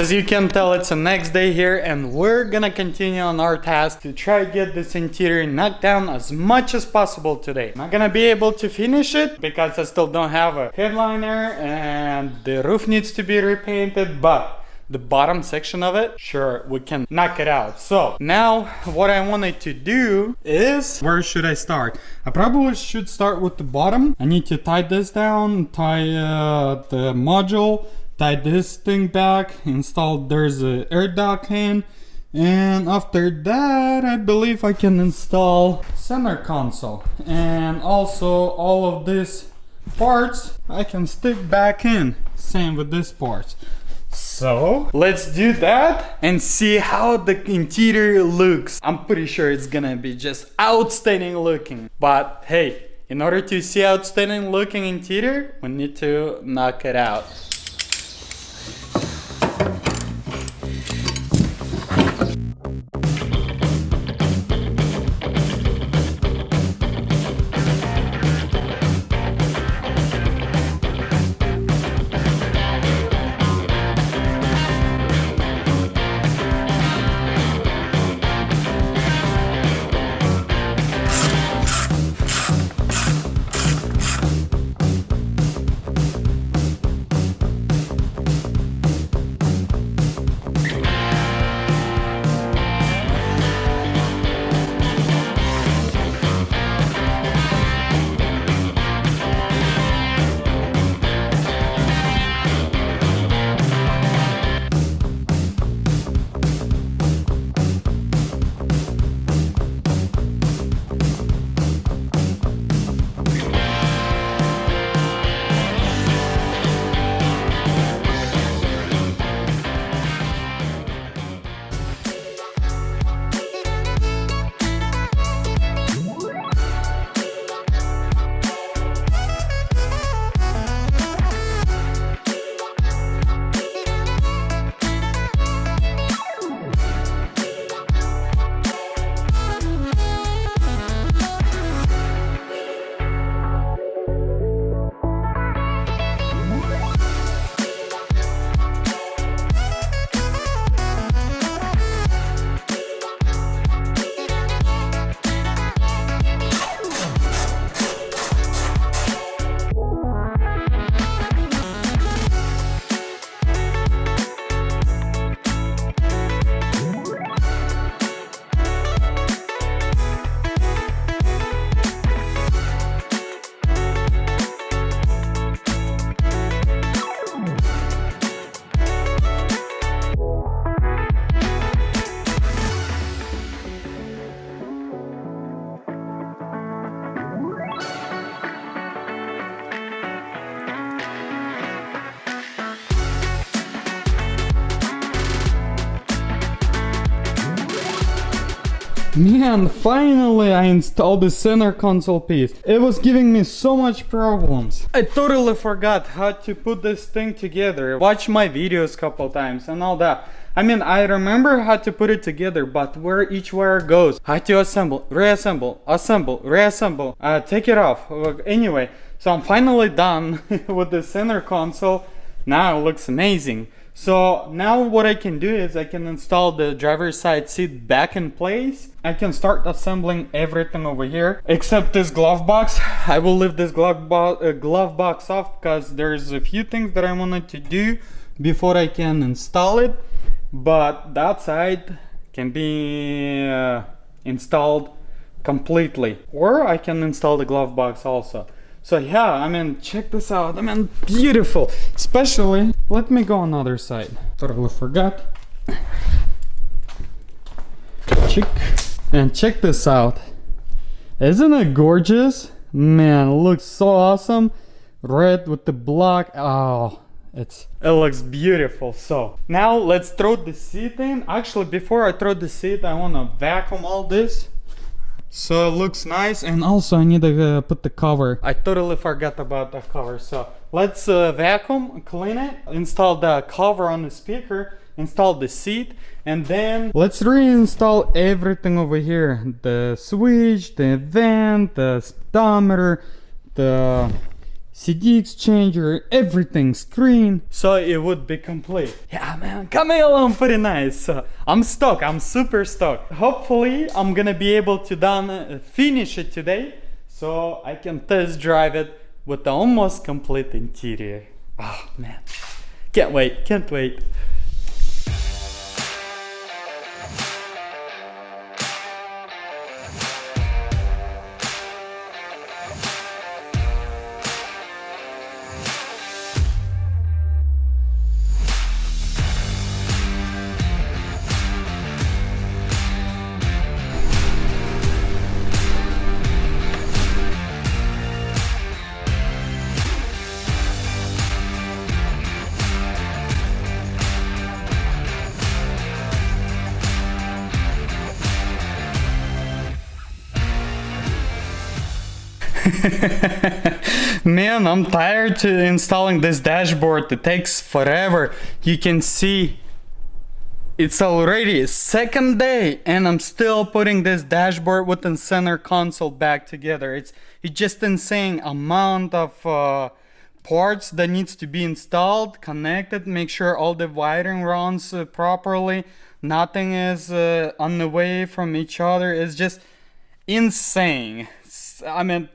As you can tell, it's the next day here and we're gonna continue on our task to try to get this interior knocked down as much as possible today. Not gonna be able to finish it because I still don't have a headliner and the roof needs to be repainted, but the bottom section of it, sure, we can knock it out. So now what I wanted to do is, where should I start? I probably should start with the bottom. I need to tie this down, tie the module, tie this thing back, install, there's a air duct in, and after that I believe I can install center console, and also all of these parts I can stick back in, same with this part. So let's do that and see how the interior looks. I'm pretty sure it's gonna be just outstanding looking, but hey, in order to see outstanding looking interior, we need to knock it out. Man, finally I installed the center console piece. It was giving me so much problems. I totally forgot how to put this thing together. Watch my videos a couple times and all that. I mean, I remember how to put it together, but where each wire goes, how to assemble, reassemble, assemble, reassemble, take it off. Anyway, so I'm finally done with the center console. Now it looks amazing. So now what I can do is I can install the driver's side seat back in place. I can start assembling everything over here except this glove box. I will leave this glove box off because there's a few things that I wanted to do before I can install it. But that side can be installed completely, or I can install the glove box also. So yeah, I mean, check this out. I mean, beautiful. Especially, let me go on the other side. Totally forgot. Check this out. Isn't it gorgeous? Man, it looks so awesome. Red with the black. Oh, it looks beautiful. So now let's throw the seat in. Actually, before I throw the seat, I want to vacuum all this. So it looks nice, and also I need to put the cover. I totally forgot about the cover. So let's vacuum, clean it, install the cover on the speaker, install the seat, and then let's reinstall everything over here. The switch, the vent, the speedometer, the CD exchanger, everything, screen, so it would be complete. Yeah, man, coming along pretty nice. I'm stoked. I'm super stoked. Hopefully, I'm gonna be able to finish it today, so I can test drive it with the almost complete interior. Oh man, can't wait, can't wait. Man, I'm tired to installing this dashboard. It takes forever. You can see it's already second day and I'm still putting this dashboard with the center console back together. It's just insane amount of parts that needs to be installed, connected, make sure all the wiring runs properly, nothing is on the way from each other. It's just insane. I mean,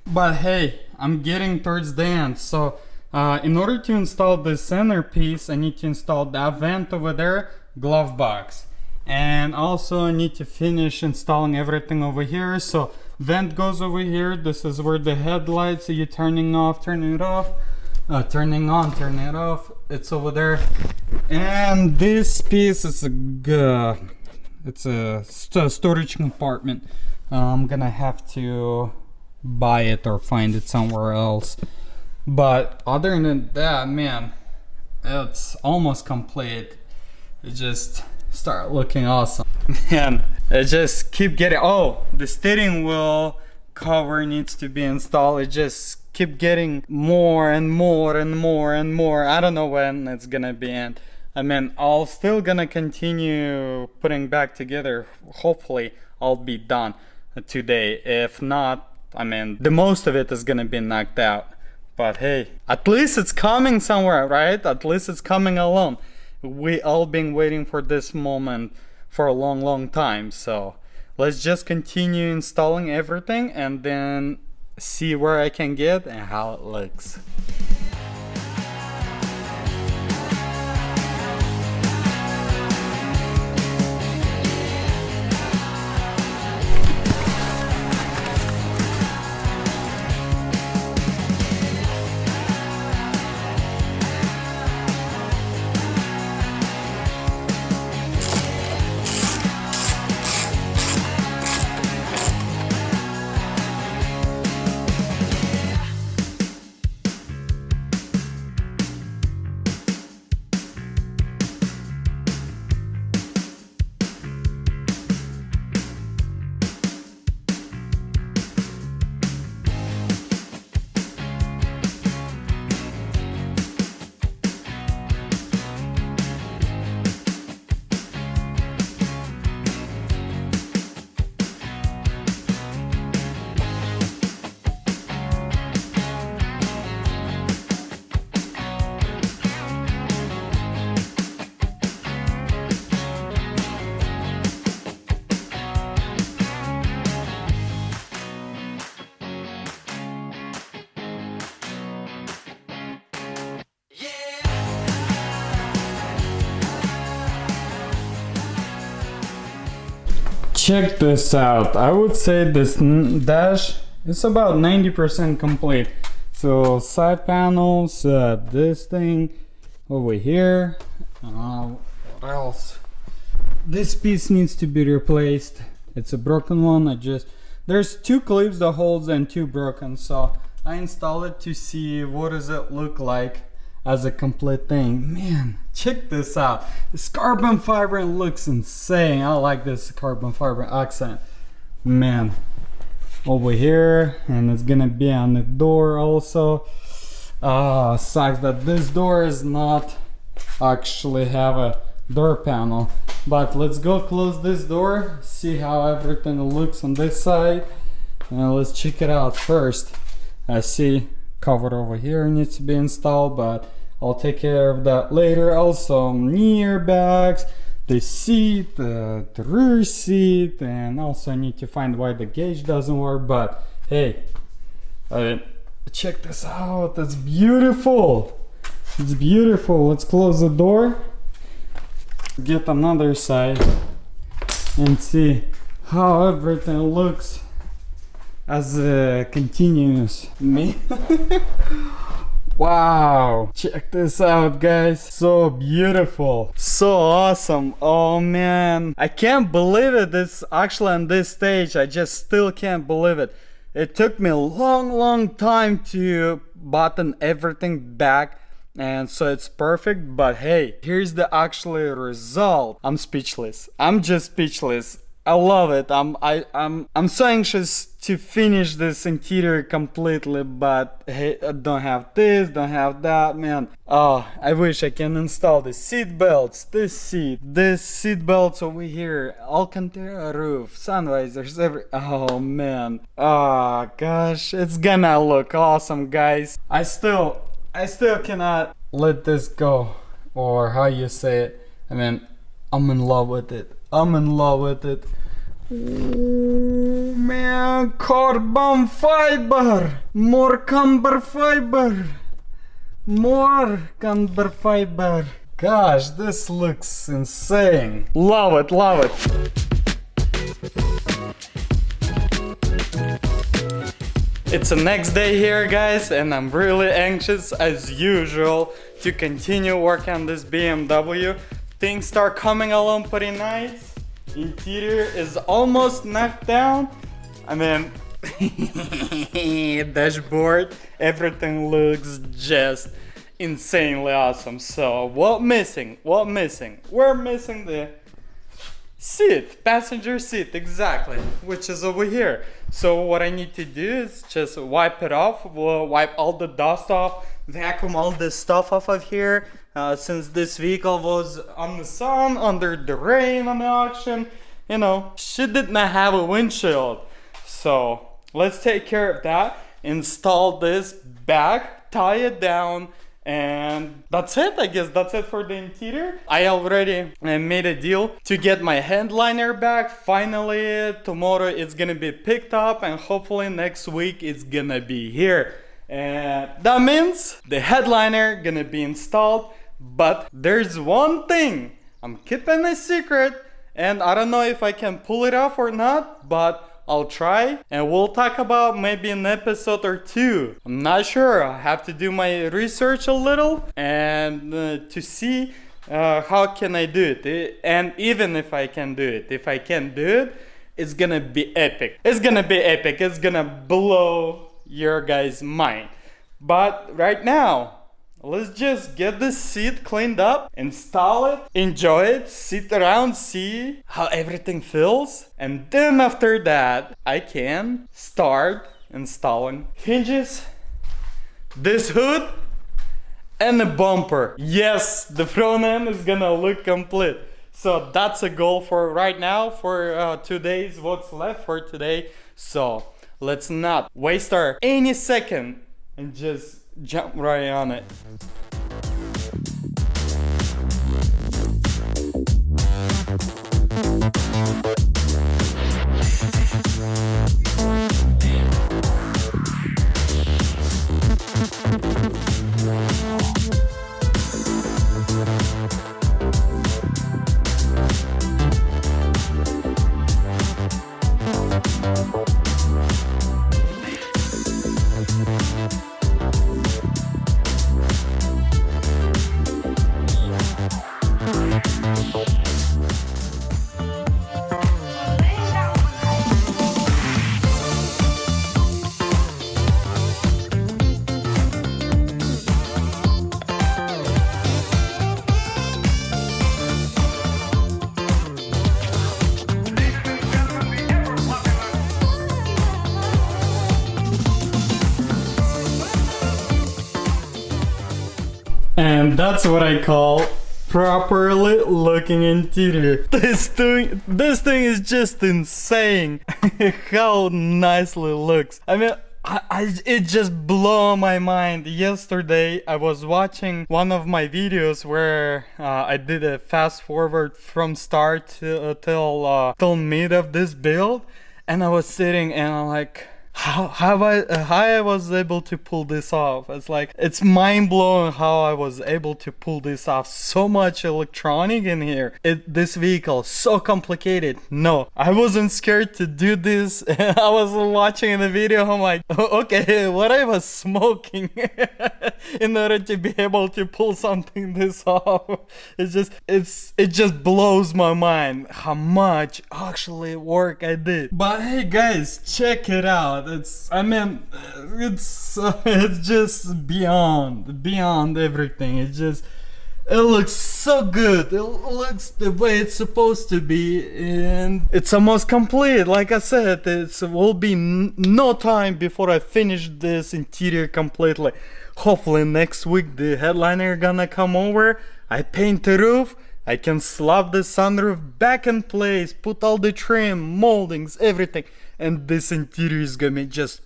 but hey, I'm getting towards the end. So in order to install this centerpiece, I need to install that vent over there, glove box, and also I need to finish installing everything over here. So vent goes over here. This is where the headlights, so you're turning off, turning it off, turning on, turning it off. It's over there. And this piece is a storage compartment. I'm gonna have to buy it or find it somewhere else. But other than that, man, it's almost complete. It just start looking awesome. Man, it just keep getting, oh, the steering wheel cover needs to be installed. It just keep getting more and more and more and more. I don't know when it's gonna be end. I mean, I'll still gonna continue putting back together. Hopefully I'll be done today. If not, I mean, the most of it is gonna be knocked out. But hey, at least it's coming somewhere, right? At least it's coming along. We all been waiting for this moment for a long time. So let's just continue installing everything and then see where I can get and how it looks. Check this out. I would say this dash is about 90% complete. So side panels, this thing over here. What else? This piece needs to be replaced. It's a broken one. There's two clips that holds and two broken. So I installed it to see what does it look like as a complete thing. Man, check this out. This carbon fiber looks insane. I like this carbon fiber accent. Man, over here, and it's gonna be on the door also. Sucks that this door is not actually have a door panel. But let's go close this door, see how everything looks on this side. And let's check it out first. I see cover over here needs to be installed, but I'll take care of that later. Also, knee airbags, the seat, the rear seat, and also I need to find why the gauge doesn't work. But hey, check this out. That's beautiful. It's beautiful. Let's close the door, get another side, and see how everything looks as it continues. Me. Wow, check this out, guys. So beautiful, so awesome. Oh man, I can't believe it. This actually on this stage, I just still can't believe it. It took me a long time to button everything back, and so it's perfect. But hey, here's the actual result. I'm speechless. I'm just speechless. I love it. I'm so anxious to finish this interior completely, but hey, I don't have this, don't have that, man. Oh, I wish I can install the seat belts, this seat belts over here, Alcantara roof, sun visors, oh man. Oh gosh, it's gonna look awesome, guys. I still cannot let this go, or how you say it. I mean, I'm in love with it. I'm in love with it. Oh, man, carbon fiber, more carbon fiber, more carbon fiber. Gosh, this looks insane. Love it, love it. It's the next day here, guys, and I'm really anxious as usual to continue working on this BMW. Things start coming along pretty nice. Interior is almost knocked down. I mean, dashboard, everything looks just insanely awesome. So what missing? What missing? We're missing the seat, passenger seat, exactly, which is over here. So what I need to do is just wipe it off, wipe all the dust off, vacuum all this stuff off of here. Since this vehicle was on the sun, under the rain on the auction, you know, she did not have a windshield. So let's take care of that, install this back, tie it down, and that's it. I guess that's it for the interior. I already made a deal to get my headliner back. Finally, tomorrow it's gonna be picked up, and hopefully next week it's gonna be here. And that means the headliner gonna be installed. But there's one thing I'm keeping a secret, and I don't know if I can pull it off or not, but I'll try, and we'll talk about maybe an episode or two. I'm not sure. I have to do my research a little and to see how can I do it. And even if I can do it, if I can do it, it's gonna be epic. It's gonna be epic. It's gonna blow your guys' mind. But right now, let's just get the seat cleaned up, install it, enjoy it, sit around, see how everything feels. And then after that, I can start installing hinges, this hood, and the bumper. Yes, the front end is gonna look complete. So that's a goal for right now, for 2 days, what's left for today. So let's not waste any second and just jump right on it. And that's what I call properly looking interior. This thing is just insane. How nicely it looks. I mean, it just blew my mind. Yesterday I was watching one of my videos where I did a fast forward from start till mid of this build, and I was sitting and I'm like, how I was able to pull this off. It's like, it's mind-blowing how I was able to pull this off. So much electronic in here. This vehicle so complicated. No, I wasn't scared to do this. I was watching the video, I'm like, okay, what I was smoking in order to be able to pull something this off. It just blows my mind how much actually work I did. But hey guys, check it out. It's just beyond everything. It looks so good. It looks the way it's supposed to be, and it's almost complete. Like I said, it will be no time before I finish this interior completely. Hopefully next week the headliner gonna come over, I paint the roof, I can slap the sunroof back in place, put all the trim, moldings, everything, and this interior is gonna be just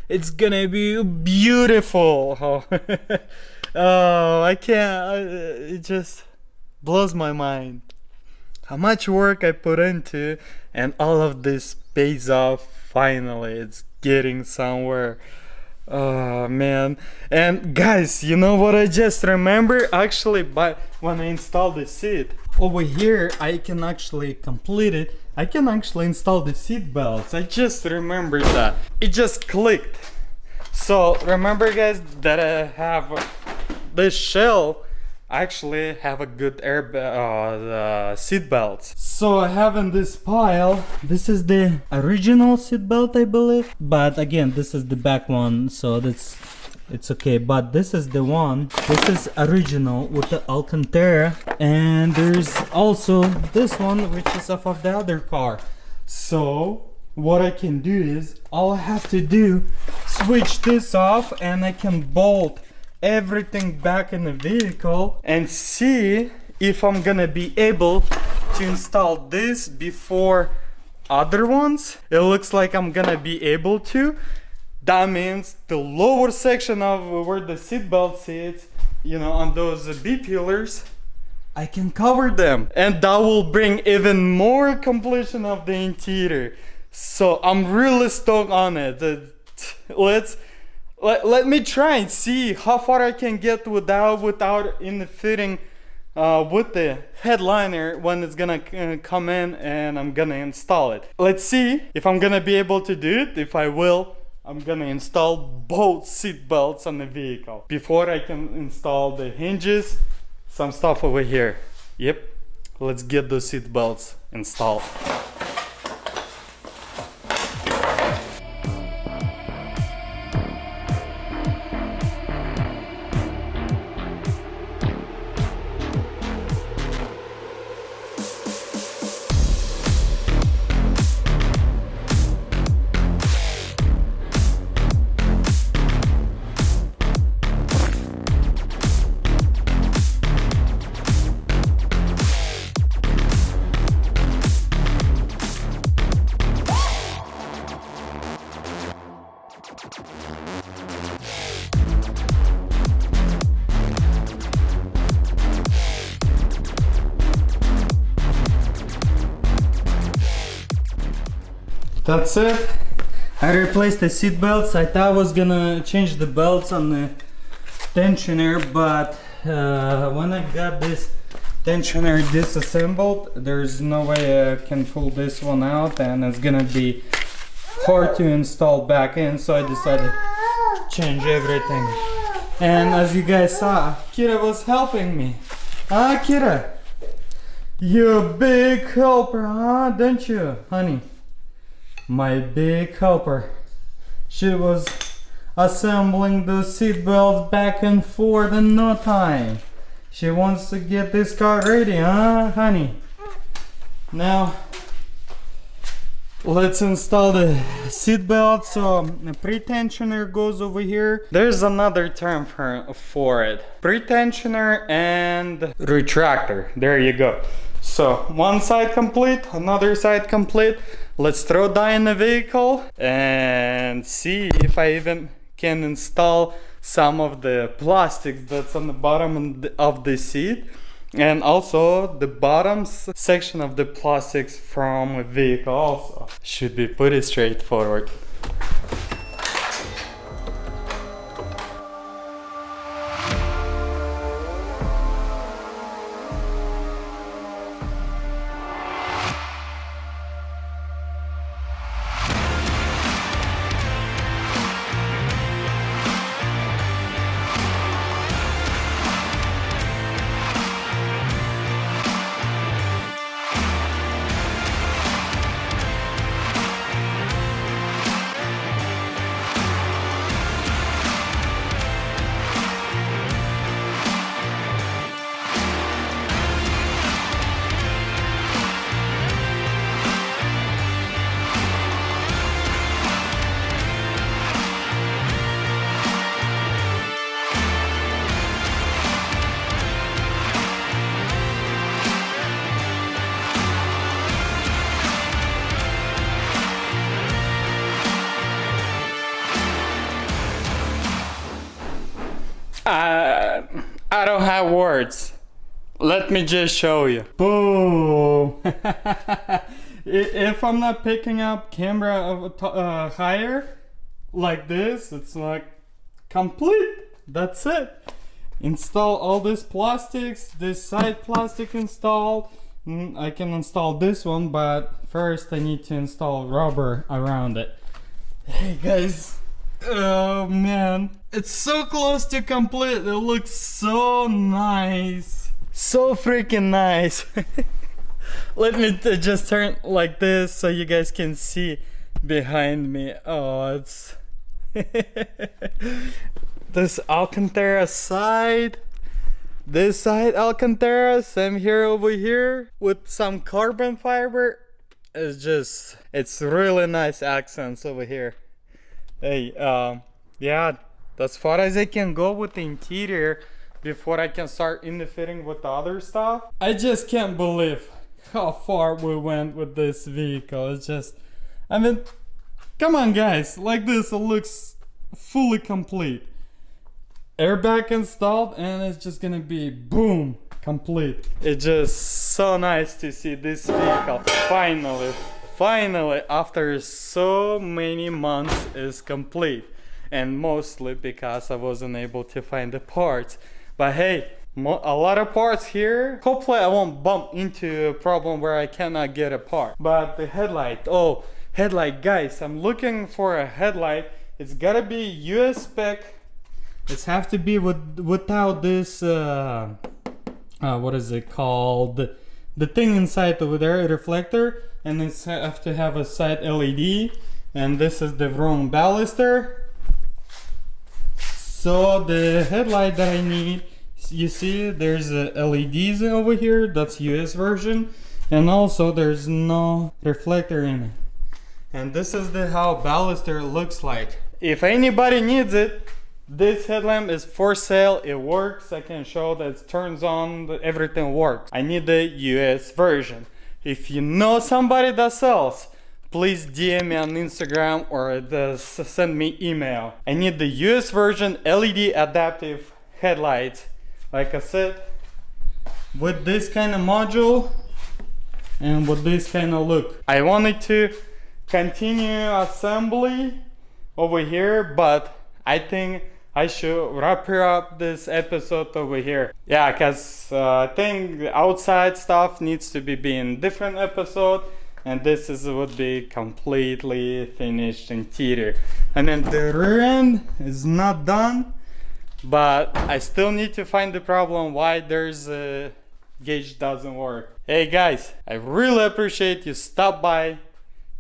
it's gonna be beautiful. Oh, I can't, it just blows my mind how much work I put into, and all of this pays off. Finally, it's getting somewhere. Oh man. And guys, you know what I just remember? Actually, when I installed the seat over here, I can actually complete it. I can actually install the seat belts. I just remembered that. It just clicked. So remember guys that I have this shell. I actually have a good seat belts. So I have in this pile, this is the original seat belt, I believe, but again this is the back one, so it's okay. But this is the one, this is original with the Alcantara, and there's also this one which is off of the other car. So what I can do is, all I have to do, switch this off, and I can bolt everything back in the vehicle and see if I'm gonna be able to install this before other ones. It looks like I'm gonna be able to. That means the lower section of where the seatbelt sits, you know, on those B-pillars, I can cover them, and that will bring even more completion of the interior. So I'm really stoked on it. Let me try and see how far I can get without interfering with the headliner when it's gonna come in and I'm gonna install it. Let's see if I'm gonna be able to do it. If I will, I'm gonna install both seat belts on the vehicle before I can install the hinges, some stuff over here. Yep, let's get those seat belts installed. That's it. I replaced the seat belts. I thought I was gonna change the belts on the tensioner, but when I got this tensioner disassembled, there's no way I can pull this one out, and it's gonna be hard to install back in, so I decided to change everything. And as you guys saw, Kira was helping me. Ah, Kira, you a big helper, huh? Don't you, honey? My big helper. She was assembling the seat belts back and forth in no time. She wants to get this car ready, huh, honey? Now, let's install the seat belt. So the pre-tensioner goes over here. There's another term for it. Pre-tensioner and retractor. There you go. So one side complete, another side complete. Let's throw that in the vehicle and see if I even can install some of the plastics that's on the bottom of the seat, and also the bottom section of the plastics from a vehicle also. Should be pretty straightforward. I don't have words. Let me just show you. Boom! If I'm not picking up camera of higher like this, it's like complete. That's it. Install all these plastics. This side plastic installed. I can install this one, but first I need to install rubber around it. Hey guys. Oh man, it's so close to complete. It looks so nice, so freaking nice. Let me just turn like this so you guys can see behind me. Oh, it's this Alcantara side, this side Alcantara, same here over here with some carbon fiber. It's really nice accents over here. Hey, yeah, as far as I can go with the interior before I can start interfering with the other stuff. I just can't believe how far we went with this vehicle. It's just, I mean, come on guys, like this it looks fully complete. Airbag installed and it's just gonna be boom, complete. It's just so nice to see this vehicle finally after so many months is complete, and mostly because I wasn't able to find the parts. But hey, a lot of parts here. Hopefully I won't bump into a problem where I cannot get a part. But the headlight, oh, headlight guys, I'm looking for a headlight. It's gotta be US spec. It's have to be without this what is it called, the thing inside over there, a reflector. And it's have to have a side LED, and this is the wrong baluster. So the headlight that I need, you see there's LEDs over here, that's US version, and also there's no reflector in it. And this is how baluster looks like. If anybody needs it, this headlamp is for sale. It works. I can show that it turns on, everything works. I need the US version. If you know somebody that sells, please DM me on Instagram or send me email. I need the US version LED adaptive headlights. Like I said, with this kind of module and with this kind of look. I wanted to continue assembly over here, but I think I should wrap up this episode over here. Yeah, because I think the outside stuff needs to be in different episode, and this would be completely finished interior. And then the rear end is not done, but I still need to find the problem why there's a gauge doesn't work. Hey guys, I really appreciate you stop by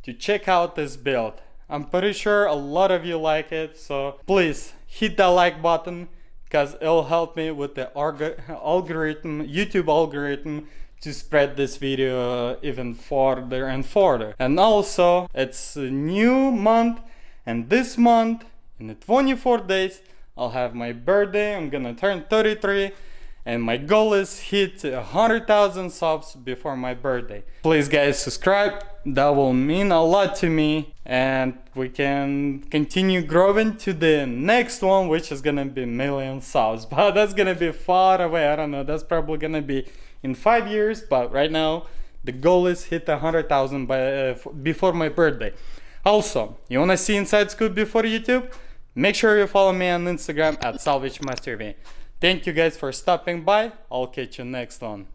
to check out this build. I'm pretty sure a lot of you like it, so please hit that like button, because it'll help me with the algorithm, YouTube algorithm, to spread this video even farther and farther. And also, it's a new month, and this month, in the 24 days, I'll have my birthday. I'm gonna turn 33, and my goal is hit 100,000 subs before my birthday. Please guys, subscribe, that will mean a lot to me, and we can continue growing to the next one, which is gonna be million subs. But that's gonna be far away. I don't know, that's probably gonna be in 5 years, but right now the goal is hit 100,000 by before my birthday. Also, you wanna see inside scoop before YouTube? Make sure you follow me on Instagram at Salvagemasterv. Thank you guys for stopping by. I'll catch you next one.